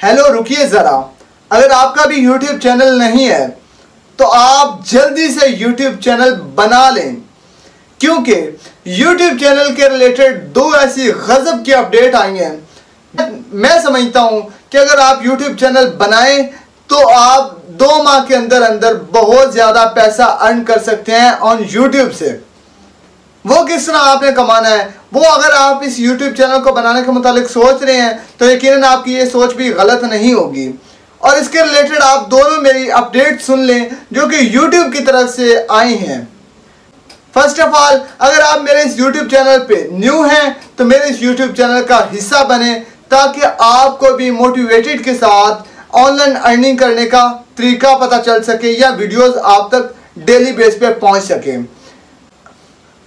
Hello रुकिए ज़रा, अगर आपका भी YouTube चैनल नहीं है तो आप जल्दी से YouTube चैनल बना लें, क्योंकि YouTube चैनल के रिलेटेड दो ऐसी गजब की अपडेट आई हैं। मैं समझता हूं कि अगर आप YouTube चैनल बनाएं तो आप 2 माह के अंदर अंदर बहुत ज़्यादा पैसा अर्न कर सकते हैं ऑन YouTube से। वो किस तरह आपने कमाना है, वो अगर आप इस YouTube चैनल को बनाने के मुतालिक सोच रहे हैं तो यकीनन आपकी ये सोच भी गलत नहीं होगी। और इसके रिलेटेड आप दोनों मेरी अपडेट सुन लें जो कि YouTube की तरफ से आई हैं। फर्स्ट ऑफ ऑल, अगर आप मेरे इस YouTube चैनल पे न्यू हैं तो मेरे इस YouTube चैनल का हिस्सा बने, ताकि आपको भी मोटिवेटेड के साथ ऑनलाइन अर्निंग करने का तरीका पता चल सके या वीडियोस आप तक डेली बेस पे पहुंच सके।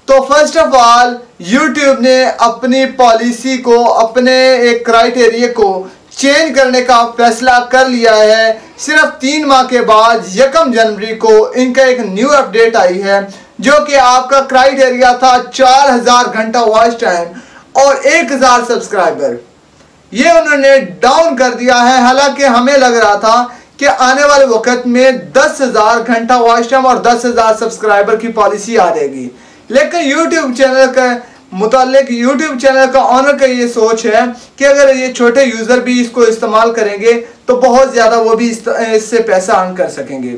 तो फर्स्ट ऑफ ऑल, YouTube ने अपनी पॉलिसी को, अपने एक क्राइटेरिया को चेंज करने का फैसला कर लिया है। सिर्फ 3 माह के बाद 1 जनवरी को इनका एक न्यू अपडेट आई है, जो कि आपका क्राइटेरिया था 4000 घंटा वॉच टाइम और 1000 सब्सक्राइबर। ये उन्होंने डाउन कर दिया है। हालांकि हमें लग रहा था कि आने वाले वक्त में 10,000 घंटा वॉच टाइम और 10,000 सब्सक्राइबर की पॉलिसी आ जाएगी, लेकिन YouTube चैनल का मुतालिक YouTube चैनल का ऑनर का ये सोच है कि अगर ये छोटे यूज़र भी इसको इस्तेमाल करेंगे तो बहुत ज़्यादा वो भी इससे पैसा अर्न कर सकेंगे।